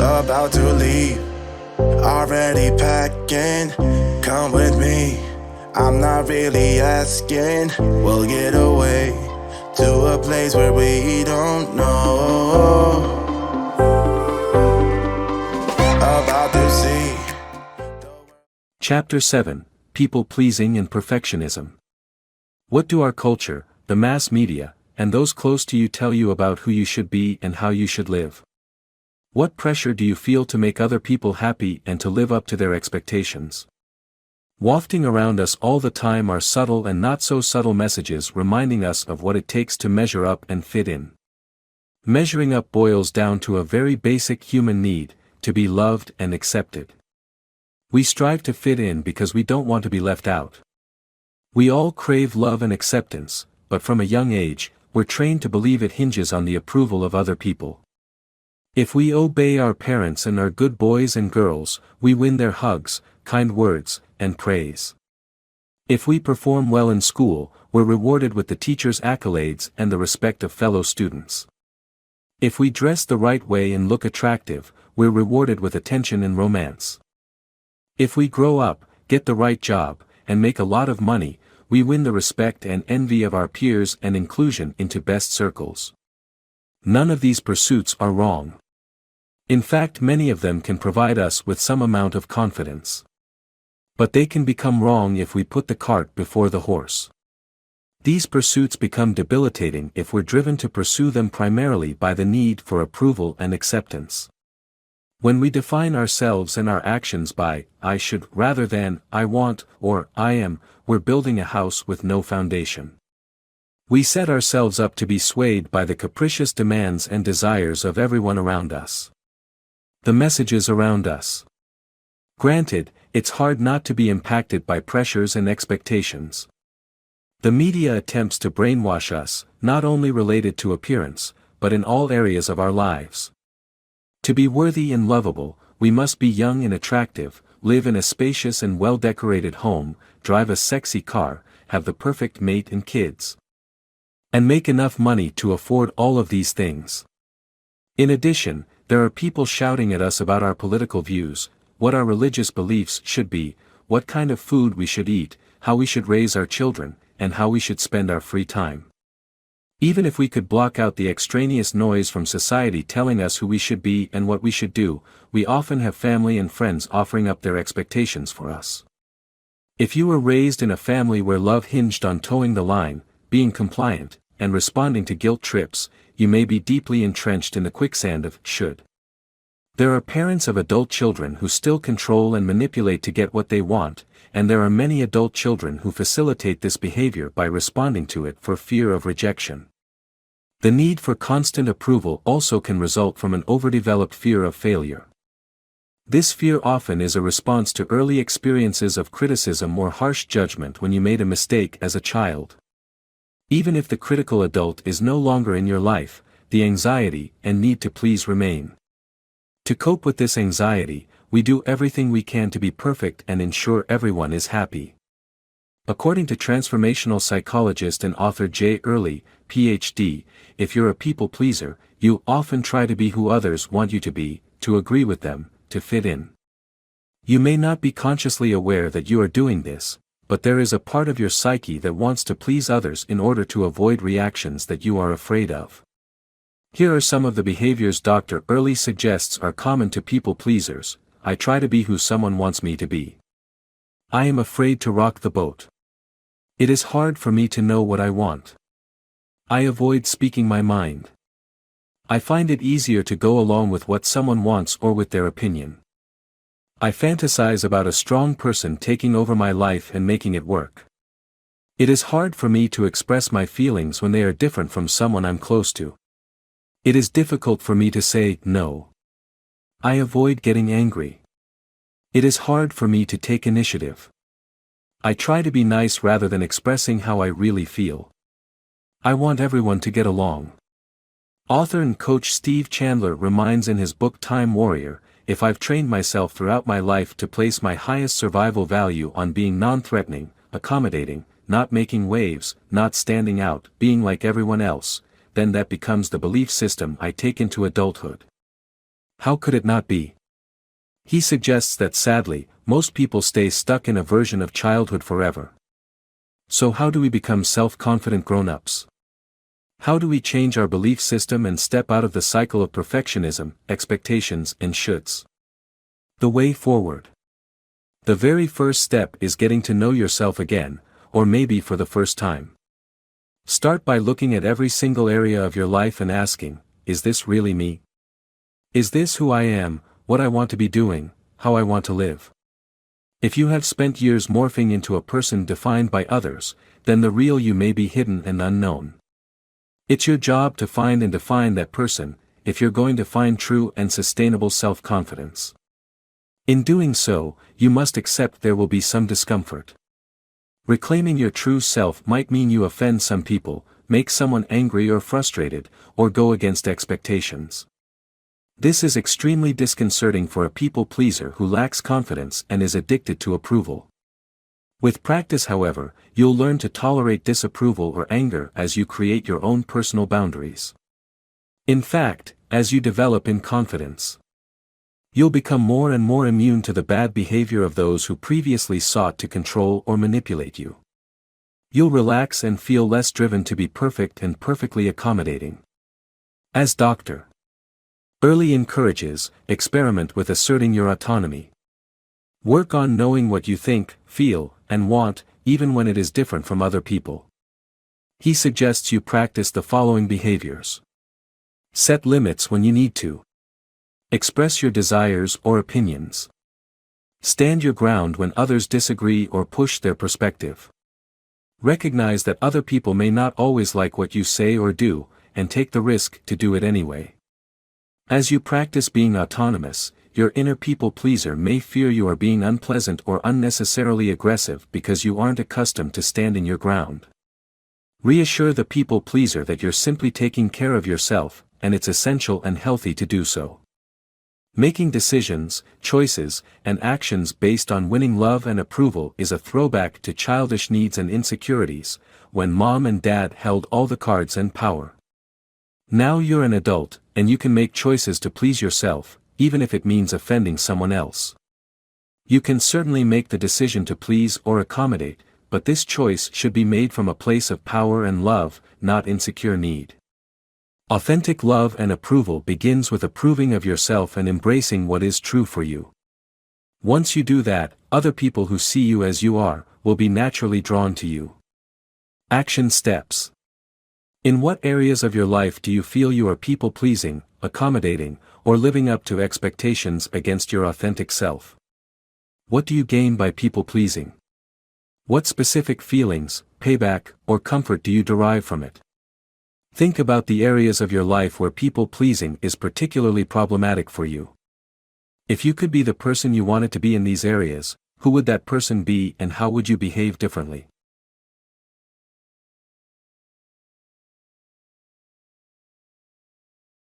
About to leave, already packing. Come with me, I'm not really asking. We'll get away to a place where we don't know. About to see. Chapter 7: People-Pleasing and Perfectionism. What do our culture, the mass media, and those close to you tell you about who you should be and how you should live? What pressure do you feel to make other people happy and to live up to their expectations? Wafting around us all the time are subtle and not so subtle messages reminding us of what it takes to measure up and fit in. Measuring up boils down to a very basic human need, to be loved and accepted. We strive to fit in because we don't want to be left out. We all crave love and acceptance, but from a young age, we're trained to believe it hinges on the approval of other people. If we obey our parents and are good boys and girls, we win their hugs, kind words, and praise. If we perform well in school, we're rewarded with the teacher's accolades and the respect of fellow students. If we dress the right way and look attractive, we're rewarded with attention and romance. If we grow up, get the right job, and make a lot of money, we win the respect and envy of our peers and inclusion into best circles. None of these pursuits are wrong. In fact, many of them can provide us with some amount of confidence. But they can become wrong if we put the cart before the horse. These pursuits become debilitating if we're driven to pursue them primarily by the need for approval and acceptance. When we define ourselves and our actions by, I should, rather than, I want, or, I am, we're building a house with no foundation. We set ourselves up to be swayed by the capricious demands and desires of everyone around us. The messages around us. Granted, it's hard not to be impacted by pressures and expectations. The media attempts to brainwash us, not only related to appearance, but in all areas of our lives. To be worthy and lovable, we must be young and attractive, live in a spacious and well-decorated home, drive a sexy car, have the perfect mate and kids, and make enough money to afford all of these things. In addition, there are people shouting at us about our political views, what our religious beliefs should be, what kind of food we should eat, how we should raise our children, and how we should spend our free time. Even if we could block out the extraneous noise from society telling us who we should be and what we should do, we often have family and friends offering up their expectations for us. If you were raised in a family where love hinged on towing the line, being compliant, and responding to guilt trips, you may be deeply entrenched in the quicksand of should. There are parents of adult children who still control and manipulate to get what they want, and there are many adult children who facilitate this behavior by responding to it for fear of rejection. The need for constant approval also can result from an overdeveloped fear of failure. This fear often is a response to early experiences of criticism or harsh judgment when you made a mistake as a child. Even if the critical adult is no longer in your life, the anxiety and need to please remain. To cope with this anxiety, we do everything we can to be perfect and ensure everyone is happy. According to transformational psychologist and author J. Early, Ph.D., if you're a people pleaser, you often try to be who others want you to be, to agree with them, to fit in. You may not be consciously aware that you are doing this, but there is a part of your psyche that wants to please others in order to avoid reactions that you are afraid of. Here are some of the behaviors Dr. Early suggests are common to people pleasers. I try to be who someone wants me to be. I am afraid to rock the boat. It is hard for me to know what I want. I avoid speaking my mind. I find it easier to go along with what someone wants or with their opinion. I fantasize about a strong person taking over my life and making it work. It is hard for me to express my feelings when they are different from someone I'm close to. It is difficult for me to say no. I avoid getting angry. It is hard for me to take initiative. I try to be nice rather than expressing how I really feel. I want everyone to get along. Author and coach Steve Chandler reminds in his book Time Warrior, if I've trained myself throughout my life to place my highest survival value on being non-threatening, accommodating, not making waves, not standing out, being like everyone else, then that becomes the belief system I take into adulthood. how could it not be? He suggests that sadly, most people stay stuck in a version of childhood forever. So how do we become self-confident grown-ups? How do we change our belief system and step out of the cycle of perfectionism, expectations, and shoulds? The way forward. The very first step is getting to know yourself again, or maybe for the first time. Start by looking at every single area of your life and asking, is this really me? Is this who I am, what I want to be doing, how I want to live? If you have spent years morphing into a person defined by others, then the real you may be hidden and unknown. It's your job to find and define that person, if you're going to find true and sustainable self-confidence. In doing so, you must accept there will be some discomfort. Reclaiming your true self might mean you offend some people, make someone angry or frustrated, or go against expectations. This is extremely disconcerting for a people-pleaser who lacks confidence and is addicted to approval. With practice, however, you'll learn to tolerate disapproval or anger as you create your own personal boundaries. In fact, as you develop in confidence, you'll become more and more immune to the bad behavior of those who previously sought to control or manipulate you. You'll relax and feel less driven to be perfect and perfectly accommodating. As Dr. Early encourages, experiment with asserting your autonomy. Work on knowing what you think, feel, and want, even when it is different from other people. He suggests you practice the following behaviors. Set limits when you need to. Express your desires or opinions. Stand your ground when others disagree or push their perspective. Recognize that other people may not always like what you say or do, and take the risk to do it anyway. As you practice being autonomous, your inner people-pleaser may fear you are being unpleasant or unnecessarily aggressive because you aren't accustomed to standing your ground. Reassure the people-pleaser that you're simply taking care of yourself, and it's essential and healthy to do so. Making decisions, choices, and actions based on winning love and approval is a throwback to childish needs and insecurities, when mom and dad held all the cards and power. Now you're an adult, and you can make choices to please yourself, even if it means offending someone else. You can certainly make the decision to please or accommodate, but this choice should be made from a place of power and love, not insecure need. Authentic love and approval begins with approving of yourself and embracing what is true for you. Once you do that, other people who see you as you are, will be naturally drawn to you. Action steps. In what areas of your life do you feel you are people-pleasing, accommodating, or living up to expectations against your authentic self? What do you gain by people-pleasing? What specific feelings, payback, or comfort do you derive from it? Think about the areas of your life where people-pleasing is particularly problematic for you. If you could be the person you wanted to be in these areas, who would that person be and how would you behave differently?